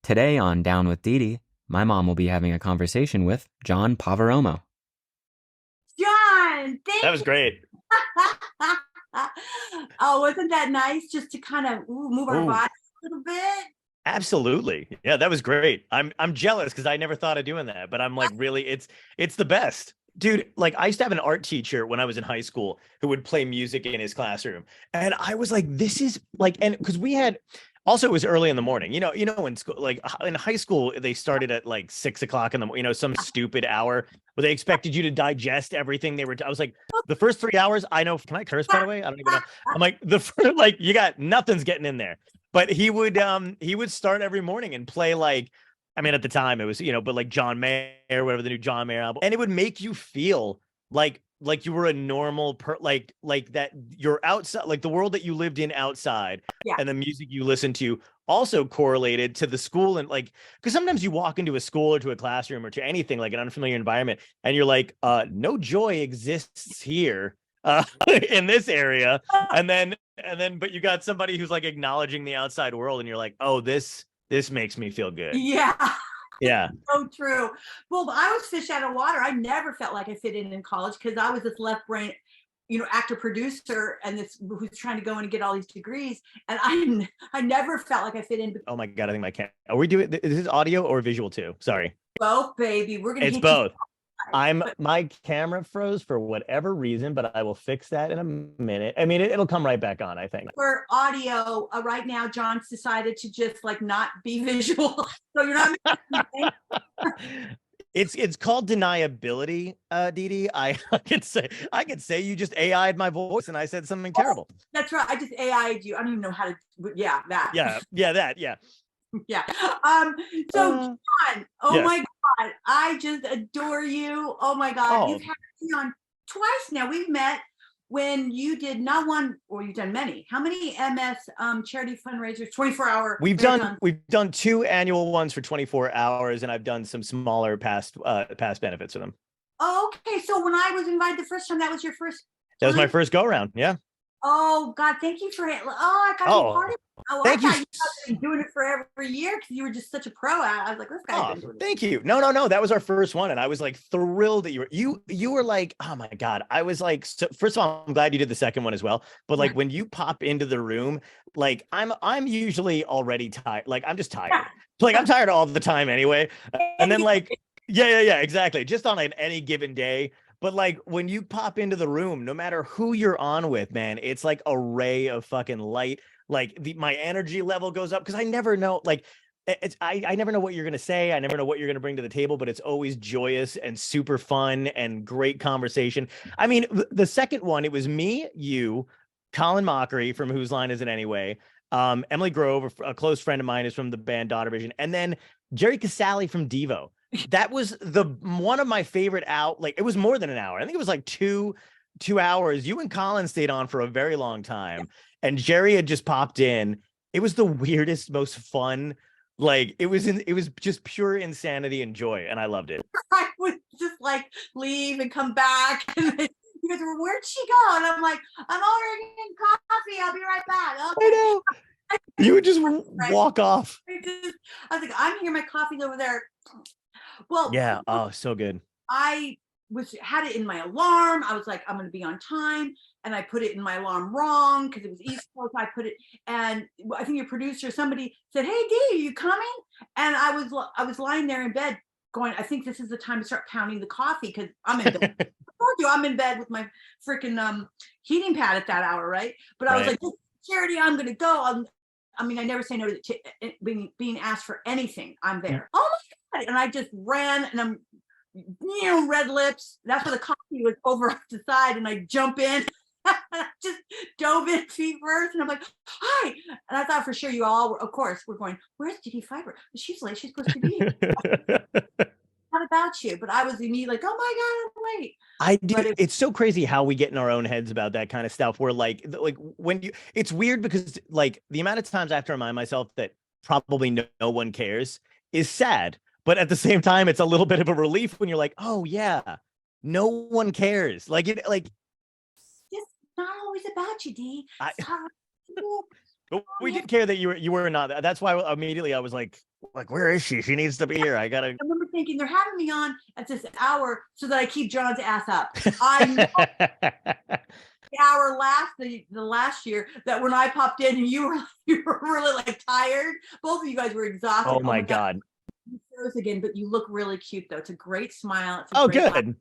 Today on Down with Dee Dee, my mom will be having a conversation with John Poveromo. John, That thank was you. great. Oh, wasn't that nice just to kind of move our Oh, bodies a little bit? absolutely. Yeah, that was great. I'm jealous because I never thought of doing that, but I'm like really it's the best. Dude, like I used to have an art teacher when I was in high school who would play music in his classroom. And I was like, this is like, and because we had also it was early in the morning. In school, like in high school, they started at like 6 o'clock in the some stupid hour where they expected you to digest everything they were. I was like, the first 3 hours, I know. Can I curse, by the way? I don't even know. I'm like, the first, like, you got nothing's getting in there. But he would start every morning and play like, I mean, at the time it was, but like John Mayer, whatever the new John Mayer album, and it would make you feel like you were a normal like that you're outside, like the world that you lived in outside, Yeah. and the music you listened to also correlated to the school. And like, because sometimes you walk into a school or to a classroom or to anything like an unfamiliar environment and you're like, no joy exists here in this area. And then but you got somebody who's like acknowledging the outside world and you're like, oh, this makes me feel good. Yeah, Yeah. so true. Well, I was fish out of water. I never felt like I fit in college because I was this left brain, actor producer, and this who's trying to go in and get all these degrees, and I never felt like I fit in. Oh my God, I think my cam are we doing is this audio or visual too? Sorry. Both, baby. We're gonna It's hit you. both. I'm But my camera froze for whatever reason, but I will fix that in a minute. I mean, it'll come right back on, I think. for audio, right now, John's decided to just like not be visual, so you're not. It's called deniability, Dee Dee. I could say you just AI'd my voice and I said something terrible. That's right. I just AI'd you. I don't even know how to. Yeah, that. Yeah. Yeah. Um. So, Uh, John, oh yes. my God, I just adore you. Oh my God, you've Oh, had me on twice now. We've met when you did not one, or you've done many. How many MS charity fundraisers? 24-hour we've done marathons. we've done two annual ones for 24 hours, and I've done some smaller past benefits for them. Oh, okay, so when I was invited the first time, that was your first That was my time. first go around. Yeah. Oh God, thank you for it. Oh, I got to be part Oh, of it. Oh, I thank you. thought you had been doing it for every year because you were just such a pro at it. I was like, this guy's Oh, been doing it. thank you. No. That was our first one, and I was like thrilled that you were like, oh my God. I was like, so, first of all, I'm glad you did the second one as well. But like when you pop into the room, like I'm usually already tired. Like I'm just tired. Like I'm tired all the time anyway. And then like, yeah, exactly. Just on any given day. But like when you pop into the room, no matter who you're on with, man, it's like a ray of fucking light. Like my energy level goes up because I never know. Like I never know what you're gonna say. I never know what you're gonna bring to the table, but it's always joyous and super fun and great conversation. I mean, the second one, it was me, you, Colin Mockery from Whose Line Is It Anyway? Emily Grove, a close friend of mine, is from the band Daughter Vision, and then Jerry Casale from Devo. That was the one of my favorite out. Like it was more than an hour. I think it was like two hours. You and Colin stayed on for a very long time, and Jerry had just popped in. It was the weirdest, most fun. Like it was just pure insanity and joy, and I loved it. I would just like leave and come back. And then you guys were, where'd she go? And I'm like, I'm ordering coffee. I'll be right back. I Okay. know. You would just Right. walk off. I was like, I'm here. My coffee's over there. Well, Yeah. Oh, so good. I had it in my alarm. I was like, I'm going to be on time, and I put it in my alarm wrong because it was East Coast. I put it, and I think your producer, somebody said, "Hey, Dee, are you coming?" And I was lying there in bed, going, "I think this is the time to start pounding the coffee because I'm in bed." I told you I'm in bed with my freaking heating pad at that hour, right? But I was Right. like, "Charity, I'm going to go." I mean, I never say no to being asked for anything. I'm there. Oh my God. And I just ran, and I'm red lips. That's where the coffee was over off the side, and I jump in. I just dove in feet first, and I'm like, "Hi!" And I thought for sure you all were, of course, we're going. Where's Diddy Fiber? She's late. She's supposed to be. Not about you, but I was immediately like, "Oh my God, I'm late." I do. But It's so crazy how we get in our own heads about that kind of stuff. Where like when you, it's weird because like the amount of times I have to remind myself that probably no one cares is sad. But at the same time, it's a little bit of a relief when you're like, oh yeah, no one cares. Like it, like it's not always about you, D. I, It's not about you. But Oh, we yeah. did care that you were not. That's why immediately I was like, where is she? She needs to be here. I gotta. I remember thinking they're having me on at this hour so that I keep John's ass up. I know the hour the last year that when I popped in and you were really like tired. Both of you guys were exhausted. Oh Oh my my God. God. You froze again, but you look really cute though. It's a great smile. It's a Oh, great laugh good.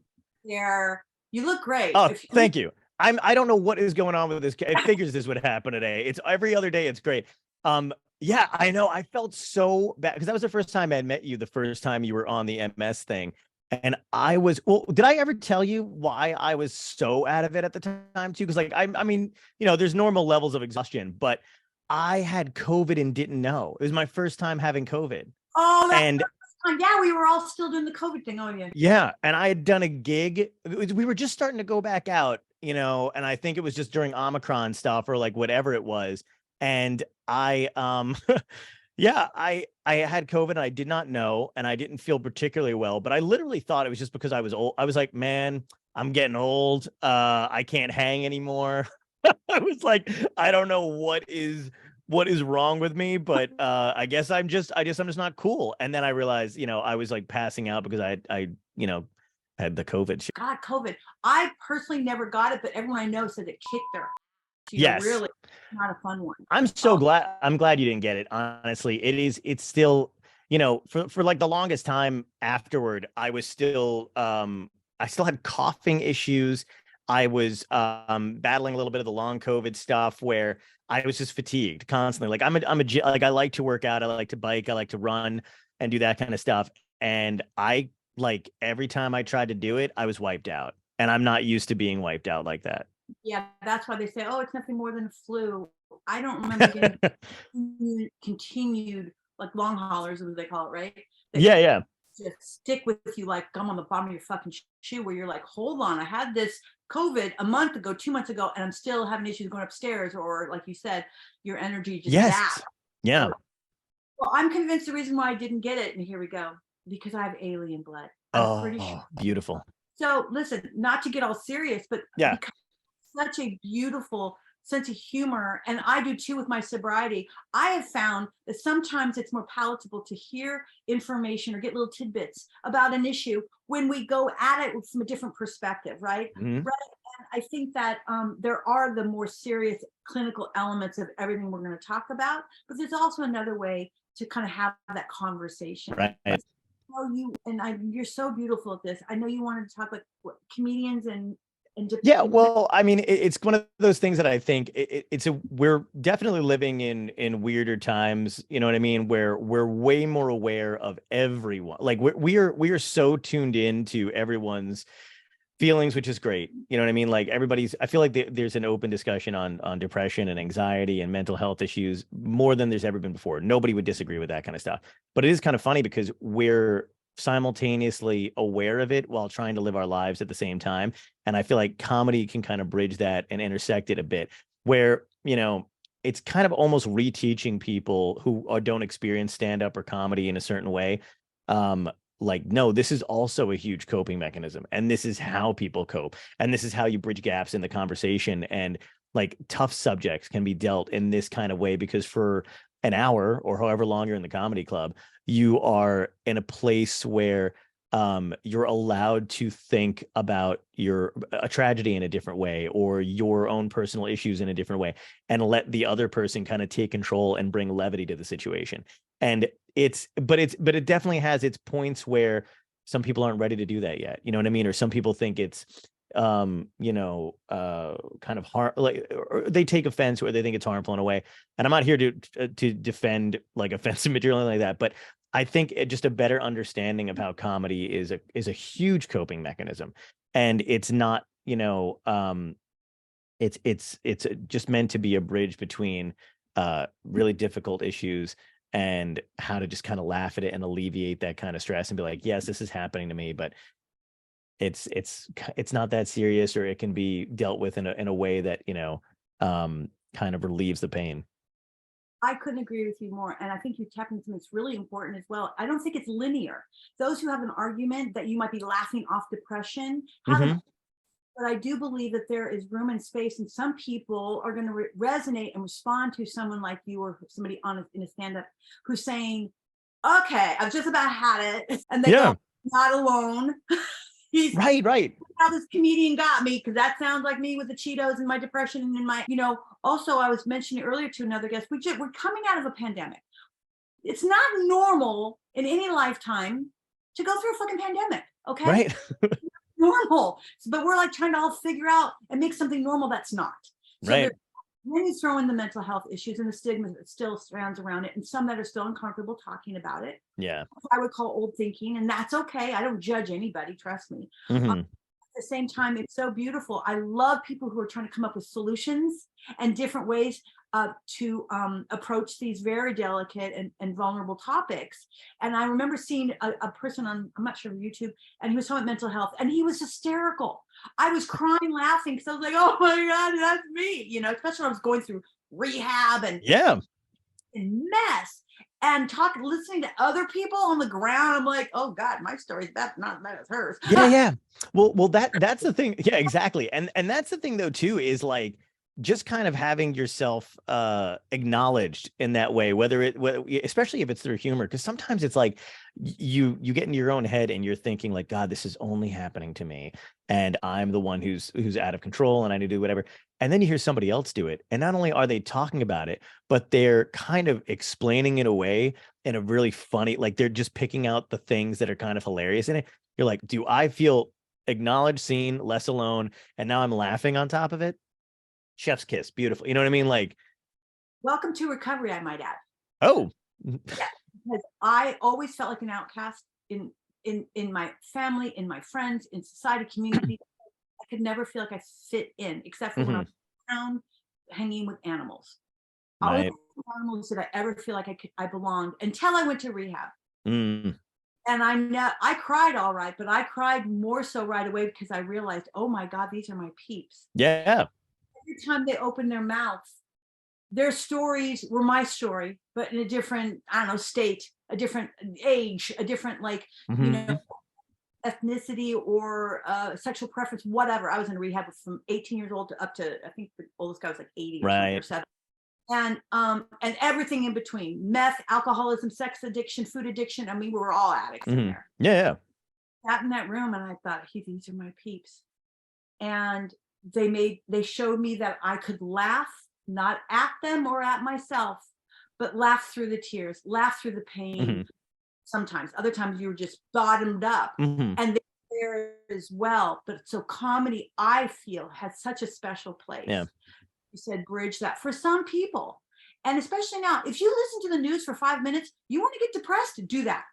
there. You look great. Oh, If thank you. I don't know what is going on with this. It figures this would happen today. It's every other day. It's great. Yeah, I know. I felt so bad because that was the first time I met you, the first time you were on the MS thing. And I was, well, did I ever tell you why I was so out of it at the time too? Because like I mean, there's normal levels of exhaustion, but I had COVID and didn't know. It was my first time having COVID. oh, that's And yeah, we were all still doing the COVID thing. Oh yeah. yeah, and I had done a gig. We were just starting to go back out, and I think it was just during Omicron stuff or like whatever it was. And I yeah, I had COVID and I did not know and I didn't feel particularly well, but I literally thought it was just because I was old. I was like, man, I'm getting old. I can't hang anymore. I was like, I don't know what is wrong with me, but I guess I'm just not cool. And then I realized, I was like passing out because I had the COVID shit. God, COVID. I personally never got it, but everyone I know said it kicked their Yes. really not a fun one. I'm glad you didn't get it. Honestly, it's still, for like the longest time afterward, I still had coughing issues. I was battling a little bit of the long COVID stuff where I was just fatigued constantly. Like like I like to work out, I like to bike, I like to run and do that kind of stuff. And I like every time I tried to do it, I was wiped out. And I'm not used to being wiped out like that. Yeah, that's why they say, oh, it's nothing more than a flu. I don't remember getting continued like long haulers, as they call it, right? That Yeah, yeah. just stick with you like gum on the bottom of your fucking shoe, where you're like, hold on, I had this COVID a month ago, 2 months ago, and I'm still having issues going upstairs, or like you said, your energy just Yes. zapped. Yeah. Well, I'm convinced the reason why I didn't get it, and here we go, because I have alien blood. I'm pretty sure. Beautiful. So listen, not to get all serious, but Yeah. because such a beautiful sense of humor, and I do too with my sobriety, I have found that sometimes it's more palatable to hear information or get little tidbits about an issue when we go at it from a different perspective, right? Mhm. Right. And I think that there are the more serious clinical elements of everything we're going to talk about, but there's also another way to kind of have that conversation. Right. You're so beautiful at this. I know you wanted to talk about comedians and Yeah, well, I mean, it's one of those things that I think we're definitely living in weirder times. You know what I mean? Where we're way more aware of everyone. Like we are so tuned in to everyone's feelings, which is great. You know what I mean? Like I feel like there's an open discussion on depression and anxiety and mental health issues more than there's ever been before. Nobody would disagree with that kind of stuff. But it is kind of funny because we're simultaneously aware of it while trying to live our lives at the same time. And I feel like comedy can kind of bridge that and intersect it a bit where, it's kind of almost reteaching people who don't experience stand-up or comedy in a certain way. Like, no, this is also a huge coping mechanism. And this is how people cope. And this is how you bridge gaps in the conversation. And like tough subjects can be dealt in this kind of way because for an hour or however long you're in the comedy club, you are in a place where you're allowed to think about a tragedy in a different way or your own personal issues in a different way and let the other person kind of take control and bring levity to the situation. And but it definitely has its points where some people aren't ready to do that yet. You know what I mean? Or some people think it's kind of harm, like, or they take offense or they think it's harmful in a way. And I'm not here to defend like offensive material like that, but I think just a better understanding of how comedy is a huge coping mechanism, and it's not, it's just meant to be a bridge between really difficult issues and how to just kind of laugh at it and alleviate that kind of stress and be like, yes, this is happening to me, but it's not that serious, or it can be dealt with in a way that, kind of relieves the pain. I couldn't agree with you more. And I think you tapped into something that's really important as well. I don't think it's linear. Those who have an argument that you might be laughing off depression have an but I do believe that there is room and space, and some people are going to resonate and respond to someone like you or somebody on in a stand-up who's saying, okay, I've just about had it. And they go, not alone. He's right. How this comedian got me, because that sounds like me with the Cheetos and my depression and my, also I was mentioning earlier to another guest, we're coming out of a pandemic. It's not normal in any lifetime to go through a fucking pandemic. Okay. Right. Normal. But we're like trying to all figure out and make something normal that's not. So right. Then you throw in the mental health issues and the stigma that still surrounds around it, and some that are still uncomfortable talking about it. Yeah. I would call old thinking, and that's okay. I don't judge anybody, trust me. Mm-hmm. At the same time, it's so beautiful. I love people who are trying to come up with solutions and different ways to approach these very delicate and vulnerable topics. And I remember seeing a person on, I'm not sure, YouTube, and he was talking about mental health, and he was hysterical. I was crying, laughing, because I was like, oh my God, that's me, especially when I was going through rehab and mess. And listening to other people on the ground, I'm like, oh God, my story's not as bad as hers. Yeah. Well, that's the thing. Yeah, exactly. And that's the thing though, too, is like just kind of having yourself acknowledged in that way, especially if it's through humor, because sometimes it's like you get in your own head and you're thinking like, God, this is only happening to me, and I'm the one who's out of control, and I need to do whatever. And then you hear somebody else do it, and not only are they talking about it, but they're kind of explaining it away in a really funny, like they're just picking out the things that are kind of hilarious in it. You're like, do I feel acknowledged, seen, less alone, and now I'm laughing on top of it? Chef's kiss. Beautiful. You know what I mean? Like, welcome to recovery, I might add. Oh, yeah, because I always felt like an outcast in my family, in my friends, in society, community. I could never feel like I fit in, except for when I was around hanging with animals. Right. Only animals did I ever feel like I belonged, until I went to rehab. And I cried all right, but I cried more so right away because I realized, oh my God, these are my peeps. Yeah. Every time they opened their mouths, their stories were my story, but in a different, state, a different age, a different, ethnicity or sexual preference, whatever. I was in rehab from 18 years old to up to, I think the oldest guy was like 80 or 7. And everything in between: meth, alcoholism, sex addiction, food addiction. I mean, we were all addicts in there. Yeah. Sat in that room and I thought, these are my peeps. And they showed me that I could laugh, not at them or at myself, but laugh through the tears, laugh through the pain. Sometimes, other times you were just bottomed up, and there as well. But so comedy, I feel, has such a special place. Yeah. You said bridge that for some people, and especially now, if you listen to the news for 5 minutes, you want to get depressed, do that,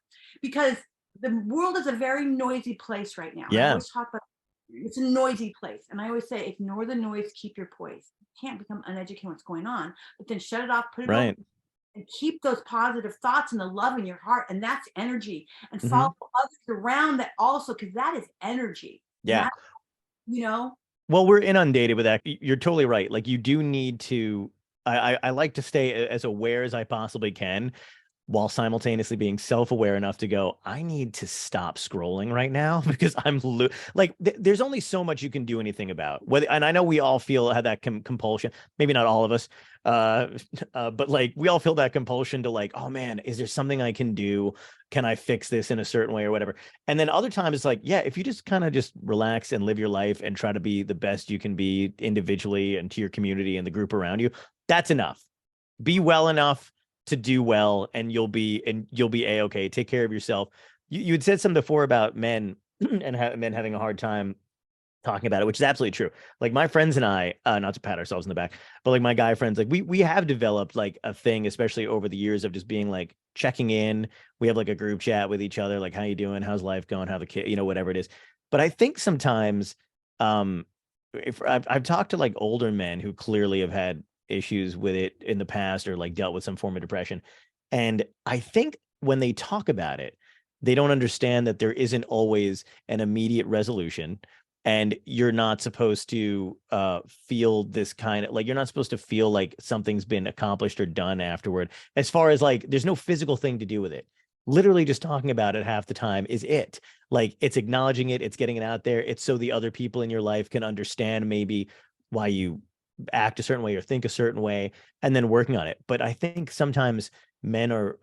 because the world is a very noisy place right now. Yeah. I always talk about it's a noisy place, and I always say, ignore the noise, keep your poise. You can't become uneducated what's going on, but then shut it off, put it over, and keep those positive thoughts and the love in your heart, and that's energy. And follow others around that also, because that is energy. Yeah. Well, we're inundated with that. You're totally right. Like, you do need to, I like to stay as aware as I possibly can, while simultaneously being self-aware enough to go, I need to stop scrolling right now, because I'm there's only so much you can do anything about. And I know we all have that compulsion, maybe not all of us, but like we all feel that compulsion to like, oh man, is there something I can do? Can I fix this in a certain way or whatever? And then other times it's like, yeah, if you just kind of just relax and live your life and try to be the best you can be individually and to your community and the group around you, that's enough. Be well enough to do well, and you'll be a-okay. Take care of yourself. You had said something before about men and men having a hard time talking about it, which is absolutely true. Like my friends and I, not to pat ourselves in the back, but like my guy friends, like we have developed like a thing, especially over the years, of just being like checking in. We have like a group chat with each other, like, how you doing? How's life going? How the kid, whatever it is. But I think sometimes, if I've talked to like older men who clearly have had issues with it in the past, or like dealt with some form of depression, and I think when they talk about it, they don't understand that there isn't always an immediate resolution, and you're not supposed to feel this kind of like, you're not supposed to feel like something's been accomplished or done afterward, as far as like there's no physical thing to do with it. literally just talking about it half the time is it. Like, it's acknowledging it, it's getting it out there. It's so the other people in your life can understand maybe why you act a certain way or think a certain way, and then working on it. But I think sometimes men are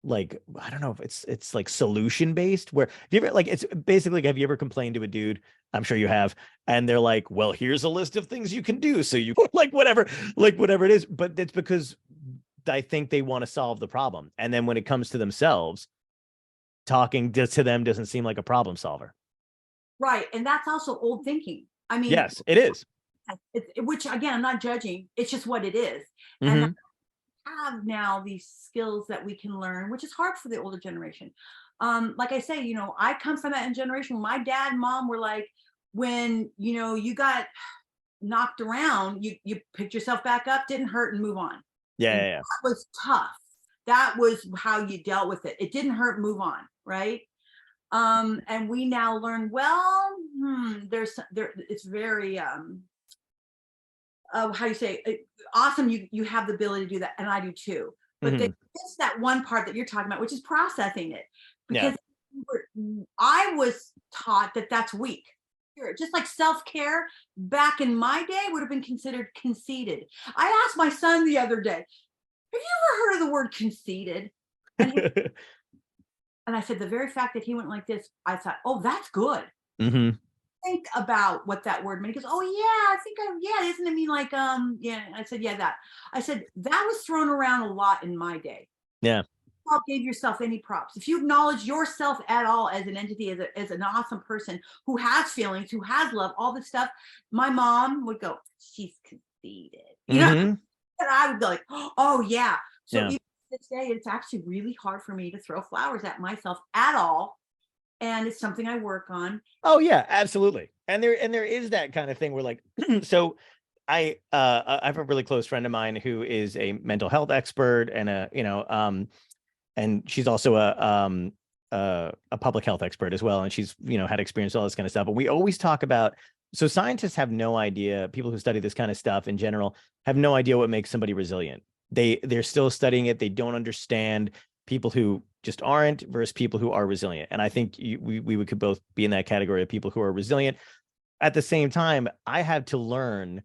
like, I don't know if it's like solution based, where have you ever, like, it's basically like, have you ever complained to a dude? I'm sure you have. And they're like, well, here's a list of things you can do. So you like whatever it is. But it's because I think they want to solve the problem. And then when it comes to themselves, talking to them doesn't seem like a problem solver. Right. And that's also old thinking. I mean, Yes, it is. which again, I'm not judging. It's just what it is. And Mhm. have now these skills that we can learn, which is hard for the older generation. Like I say, I come from that generation. My dad and mom were like, when you got knocked around, you picked yourself back up, didn't hurt, and move on. Yeah, And yeah, yeah. that was tough. That was how you dealt with it. It didn't hurt, move on, right? And we now learn, well, there it's very how you say awesome, you have the ability to do that, and I do too. But Mhm. it's that one part that you're talking about, which is processing it, Yeah. because I was taught that that's weak. Just like self-care back in my day would have been considered conceited. I asked my son the other day, have you ever heard of the word conceited? And and I said, the very fact that he went like this, I thought, oh, that's good. Mhm. Think about what that word meant. He goes, oh yeah, I think yeah, isn't it mean like yeah. I said, yeah, that. I said that was thrown around a lot in my day. Yeah. Gave yourself any props. If you acknowledge yourself at all as an entity, as an awesome person who has feelings, who has love, all this stuff, my mom would go, she's conceited. Mhm. And I would be like, oh yeah. So Yeah. even to this day, it's actually really hard for me to throw flowers at myself at all. And it's something I work on. Oh yeah, absolutely. And there is that kind of thing where, like, so I have a really close friend of mine who is a mental health expert and and she's also a public health expert as well, and she's had experience with all this kind of stuff. And we always talk about, so scientists have no idea, people who study this kind of stuff in general have no idea what makes somebody resilient. They're still studying it. They don't understand people who just aren't versus people who are resilient. And I think we could both be in that category of people who are resilient. At the same time, I had to learn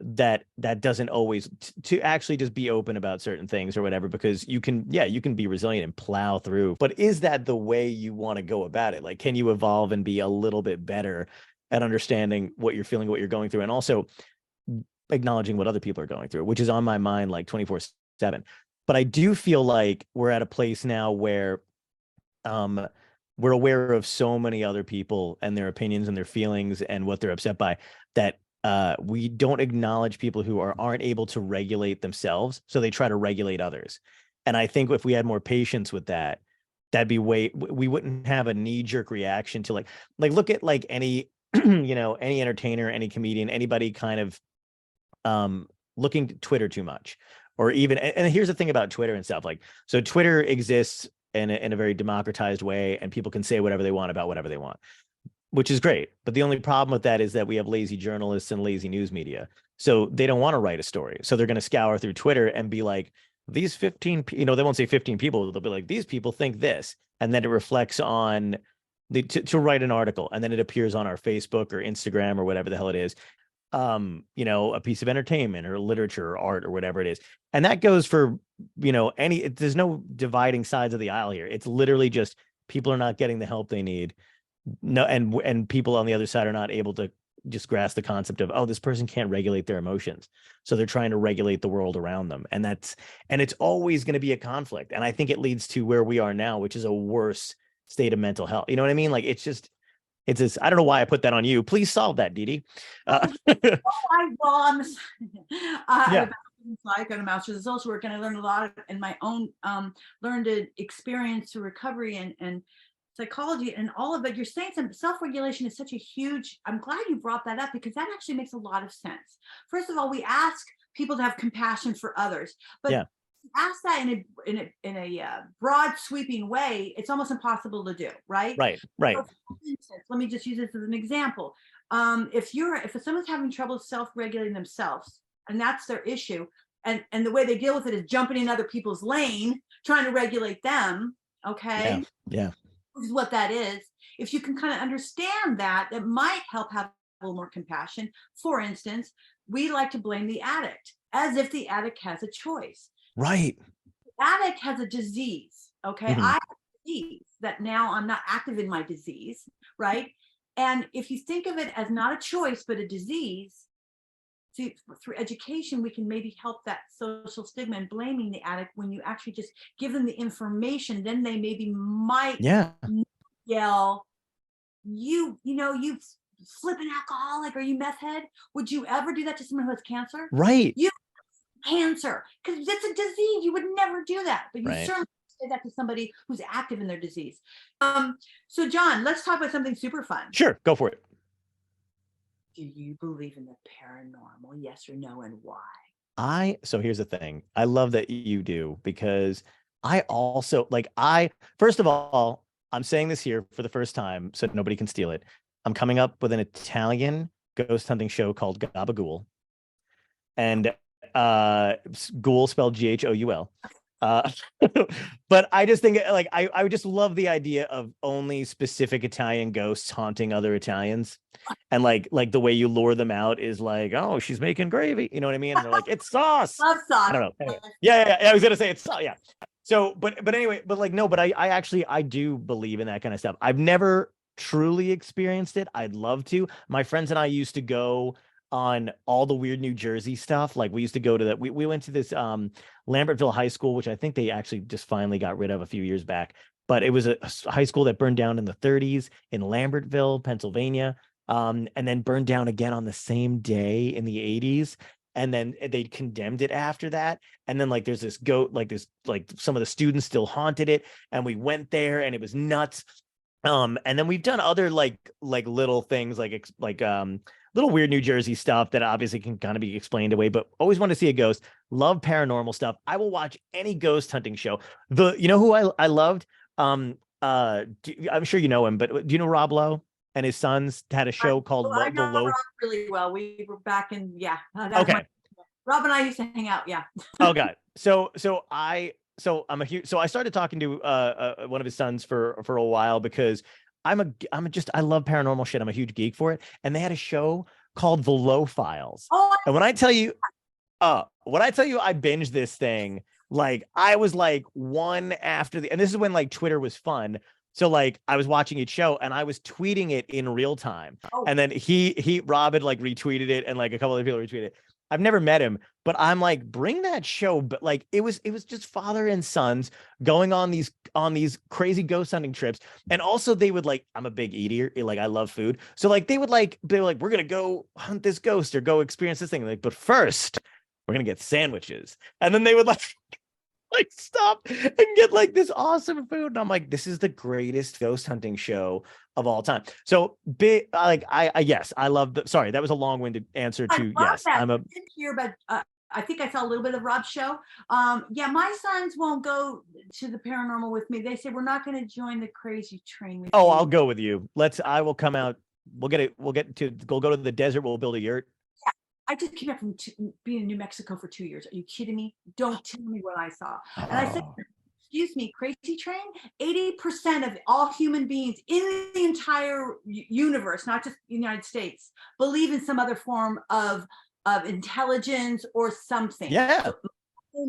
that doesn't always, to actually just be open about certain things or whatever, because you can be resilient and plow through. But is that the way you want to go about it? Like, can you evolve and be a little bit better at understanding what you're feeling, what you're going through, and also acknowledging what other people are going through, which is on my mind like 24/7. But I do feel like we're at a place now where um we're aware of so many other people and their opinions and their feelings and what they're upset by, that we don't acknowledge people who aren't able to regulate themselves, so they try to regulate others. And I think if we had more patience with that, that'd be we wouldn't have a knee-jerk reaction to like look at like any any entertainer, any comedian, anybody kind of looking to Twitter too much, or even, and here's the thing about Twitter and stuff, like, so Twitter exists in a very democratized way, and people can say whatever they want about whatever they want, which is great. But the only problem with that is that we have lazy journalists and lazy news media. So they don't want to write a story. So they're going to scour through Twitter and be like, these 15, they won't say 15 people. They'll be like, these people think this. And then it reflects on to write an article. And then it appears on our Facebook or Instagram or whatever the hell it is. A piece of entertainment or literature or art or whatever it is. And that goes for, there's no dividing sides of the aisle here. It's literally just people are not getting the help they need. No, and people on the other side are not able to just grasp the concept of, oh, this person can't regulate their emotions, so they're trying to regulate the world around them. And it's always going to be a conflict. And I think it leads to where we are now, which is a worse state of mental health. You know what I mean? Like, it's this, I don't know why I put that on you. Please solve that, Dee. I'm Yeah. I got a master's in social work, and I learned a lot in my own learned experience through recovery and psychology and all of it. You're saying some self-regulation is such a huge, I'm glad you brought that up, because that actually makes a lot of sense. First of all, we ask people to have compassion for others, but Yeah. ask that in a broad sweeping way, it's almost impossible to do, right? Right. So for instance, let me just use this as an example. If someone's having trouble self-regulating themselves, and that's their issue, and the way they deal with it is jumping in other people's lane, trying to regulate them. Okay. Yeah. This is what that is. If you can kind of understand that, it might help have a little more compassion. For instance, we like to blame the addict as if the addict has a choice. Right. The addict has a disease. Okay. I have a disease that now I'm not active in my disease. Right. And if you think of it as not a choice, but a disease, through education, we can maybe help that social stigma and blaming the addict. When you actually just give them the information, then they maybe might yell, you flipping alcoholic, or you meth head. Would you ever do that to someone who has cancer? Right. You cancer, because it's a disease. You would never do that, but you certainly say that to somebody who's active in their disease. So John, let's talk about something super fun. Sure, go for it. Do you believe in the paranormal? Yes or no, and why? So here's the thing. I love that you do, because I also first of all, I'm saying this here for the first time so nobody can steal it. I'm coming up with an Italian ghost hunting show called Gabagool. And ghoul spelled Ghoul. But I just think I would just love the idea of only specific Italian ghosts haunting other Italians, and like the way you lure them out is like, oh, she's making gravy, you know what I mean? And they're like, it's sauce. Love sauce. I don't know. Anyway. Yeah. I was gonna say it's sauce. Yeah. So, but anyway, but I actually do believe in that kind of stuff. I've never truly experienced it. I'd love to. My friends and I used to go on all the weird New Jersey stuff. Like we used to go to that. We went to this Lambertville High School, which I think they actually just finally got rid of a few years back. But it was a high school that burned down in the 30s in Lambertville, Pennsylvania, and then burned down again on the same day in the 80s. And then they condemned it after that. And then there's this goat, some of the students still haunted it. And we went there and it was nuts. And then we've done other little things little weird New Jersey stuff that obviously can kind of be explained away, but always want to see a ghost. Love paranormal stuff. I will watch any ghost hunting show. You know who I loved? I'm sure you know him, but do you know Rob Lowe and his sons had a show called I know The Low? Rob really well. We were back in Okay. Rob and I used to hang out. Yeah. Oh God. So I started talking to one of his sons for a while, because I love paranormal shit. I'm a huge geek for it. And they had a show called The Low Files. Oh, and when I tell you I binged this thing, I was one after and this is when Twitter was fun. So I was watching each show and I was tweeting it in real time. Oh. And then Rob had retweeted it, and a couple other people retweeted it. I've never met him, but I'm bring that show. But it was just father and sons going on these crazy ghost hunting trips. And also they would I'm a big eater. I love food. So they would we're going to go hunt this ghost or go experience this thing. But first we're going to get sandwiches. And then they would stop and get this awesome food. And I'm this is the greatest ghost hunting show of all time. So big, yes, I love sorry, that was a long-winded answer to yes. I didn't hear, but I think I saw a little bit of Rob's show. My sons won't go to the paranormal with me. They say we're not going to join the crazy train with you. I'll go with you. I will come out. We'll go to the desert. We'll build a yurt. Yeah. I just came back from being in New Mexico for 2 years. Are you kidding me? Don't tell me what I saw. And I said, excuse me, crazy train, 80% of all human beings in the entire universe, not just the United States, believe in some other form of intelligence or something. Yeah. So,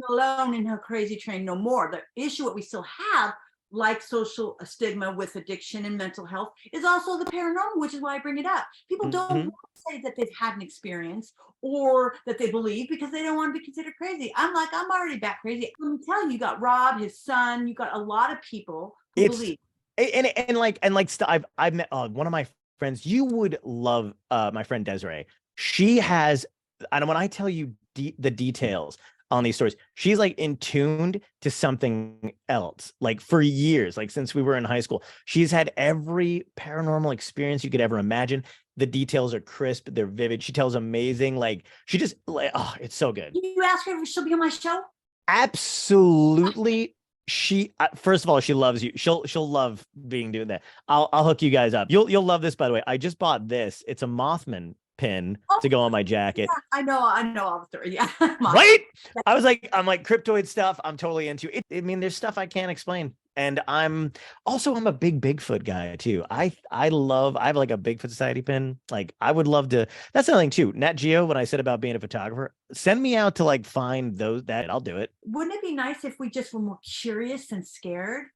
alone in her crazy train, no more. The issue what we still have, like social stigma with addiction and mental health, is also the paranormal, which is why I bring it up. People don't want to say that they've had an experience or that they believe, because they don't want to be considered crazy. I'm already back crazy. Let me tell you, you got Rob, his son, you got a lot of people who believe. I've met one of my friends. You would love my friend Desiree. She has, and when I tell you the details on these stories, she's in tuned to something else, for years, since we were in high school. She's had every paranormal experience you could ever imagine. The details are crisp, they're vivid. She tells amazing, she just it's so good. You ask her if she'll be on my show? Absolutely. She first of all, she loves you. She'll love doing that. I'll hook you guys up. You'll love this, by the way. I just bought this. It's a Mothman pin Oh, to go on my jacket. yeah, I know all the story. Yeah. Right? I'm like cryptoid stuff. I'm totally into it. I mean, there's stuff I can't explain. And I'm a big Bigfoot guy too. I have like a Bigfoot Society pin. Like I would love to. That's another thing too. Nat Geo, when I said about being a photographer, send me out to like find I'll do it. Wouldn't it be nice if we just were more curious than scared?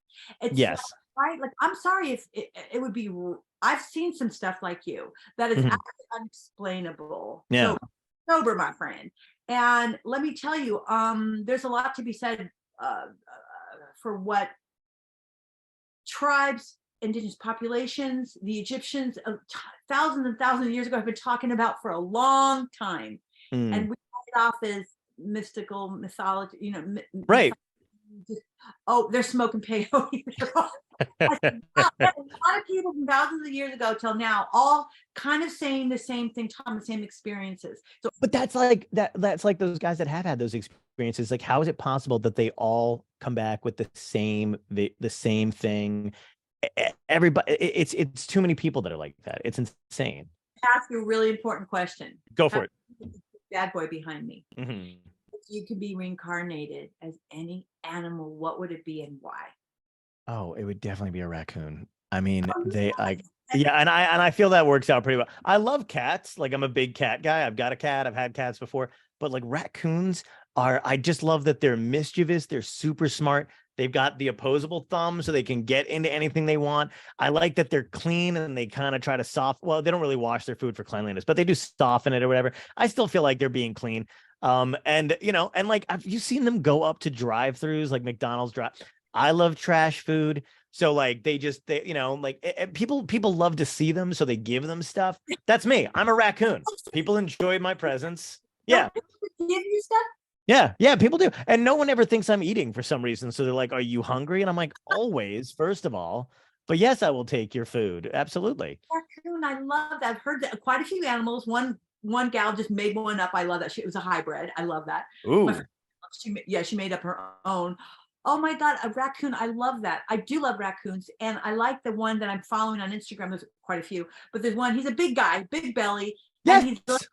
It's Yes. right. Like, I'm sorry if it would be. I've seen some stuff like you that is Mhm. actually unexplainable. Yeah. Sober, my friend. And let me tell you, there's a lot to be said for what tribes, indigenous populations, the Egyptians, thousands and thousands of years ago, have been talking about for a long time, and we start it off as mystical mythology. You know, Right. just, oh, they're smoking peyote. A lot of people from thousands of years ago till now, all kind of saying the same thing, talking the same experiences. So, But that's like that's like those guys that have had those experiences. Like, how is it possible that they all come back with the same thing? Everybody, it's too many people that are like that. It's insane. ask you a really important question. Go for it. Bad boy behind me. Mhm. If you could be reincarnated as any animal, what would it be and why? Oh, it would definitely be a raccoon. I mean, Oh, they like, yeah, and I feel that works out pretty well. I love cats. Like, I'm a big cat guy. I've got a cat. I've had cats before, but like raccoons I just love that they're mischievous. They're super smart. They've got the opposable thumb so they can get into anything they want. I like that they're clean and they kind of try to well, they don't really wash their food for cleanliness, but they do soften it or whatever. I still feel like they're being clean. And and like, have you seen them go up to drive-throughs like McDonald's drive? I love trash food. So like people love to see them, so they give them stuff. That's me. I'm a raccoon. People enjoy my presence. Yeah. Give you stuff? Yeah, people do. And no one ever thinks I'm eating for some reason. So they're like, "Are you hungry?" And I'm like, "Always, first of all. But yes, I will take your food. Absolutely." Raccoon, I love that. I've heard that quite a few animals. One gal just made one up. I love that. It was a hybrid. I love that. Ooh. She made up her own. Oh my God, a raccoon. I love that. I do love raccoons. And I like the one that I'm following on Instagram. There's quite a few, but there's one, he's a big guy, big belly. Yes. And he's on the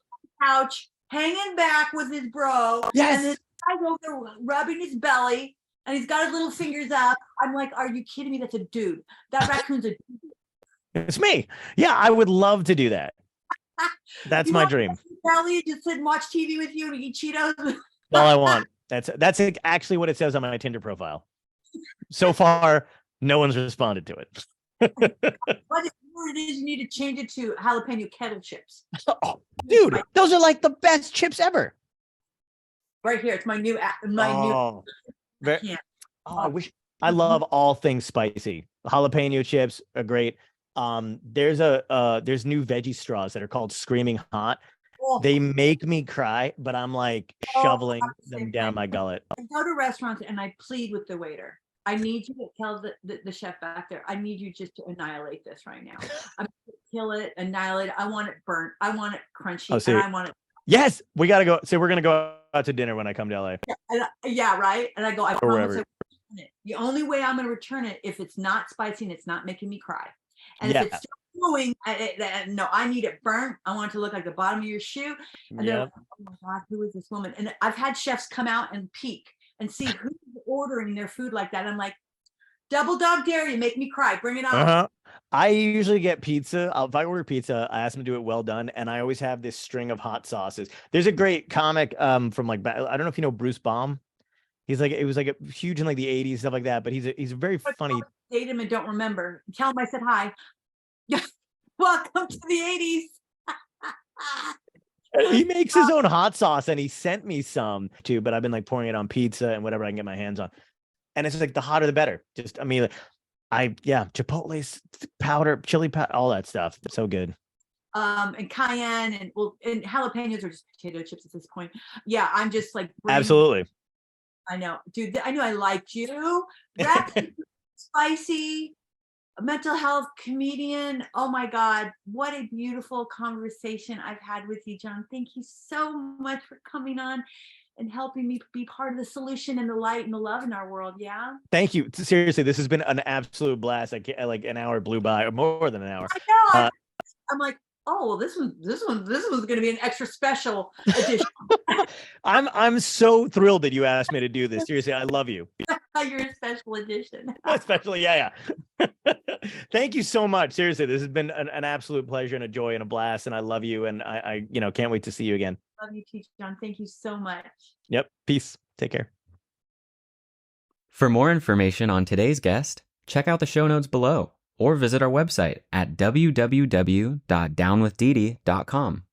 couch hanging back with his bro. Yes. And this guy's over there rubbing his belly and he's got his little fingers up. I'm like, are you kidding me? That's a dude. That raccoon's a dude. It's me. Yeah, I would love to do that. That's my dream. Belly, just sit and watch TV with you and eat Cheetos. All I want. That's actually what it says on my Tinder profile. So far, no one's responded to it. What it is, you need to change it to jalapeno kettle chips. Oh, dude, those are like the best chips ever. Right here, it's my new I love all things spicy. Jalapeno chips are great. There's new veggie straws that are called Screaming Hot. They make me cry, but I'm like shoveling them down my gullet. I go to restaurants and I plead with the waiter. I need you to tell the chef back there, I need you just to annihilate this right now. I'm gonna kill it, annihilate it. I want it burnt. I want it crunchy. And I want it. Yes, we got to go. So we're going to go out to dinner when I come to LA. Yeah, right. And I go, I promise it. The only way I'm going to return it if it's not spicy and it's not making me cry. And if it's still going, no, I need it burnt. I want it to look like the bottom of your shoe. And they're like, oh my God, who is this woman? And I've had chefs come out and peek and see who's ordering their food like that. I'm like, double dog dare you, make me cry. Bring it on. I usually get pizza. If I order pizza, I ask them to do it well done, and I always have this string of hot sauces. There's a great comic from like, I don't know if you know Bruce Baum. He's like, it was like a huge in like the 80s, stuff like that. But he's a very funny. Date him and don't remember. Tell him I said hi. Yeah, welcome to the 80s. He makes his own hot sauce, and he sent me some too. But I've been like pouring it on pizza and whatever I can get my hands on. And it's like the hotter the better. Just, I mean, Chipotle's powder, chili powder, all that stuff. It's so good. And cayenne and jalapenos are just potato chips at this point. Yeah, I'm just like absolutely. I know, dude. I knew I liked you. Spicy, mental health comedian. Oh my God, what a beautiful conversation I've had with you, John. Thank you so much for coming on and helping me be part of the solution and the light and the love in our world. Yeah. Thank you. Seriously, this has been an absolute blast. Like an hour blew by, or more than an hour. I know. I'm like, oh, well, this one's going to be an extra special edition. I'm so thrilled that you asked me to do this. Seriously, I love you. You're a special edition. Especially, yeah. Thank you so much. Seriously, this has been an absolute pleasure and a joy and a blast. And I love you. And I can't wait to see you again. Love you too, John. Thank you so much. Yep. Peace. Take care. For more information on today's guest, check out the show notes below or visit our website at www.downwithdede.com.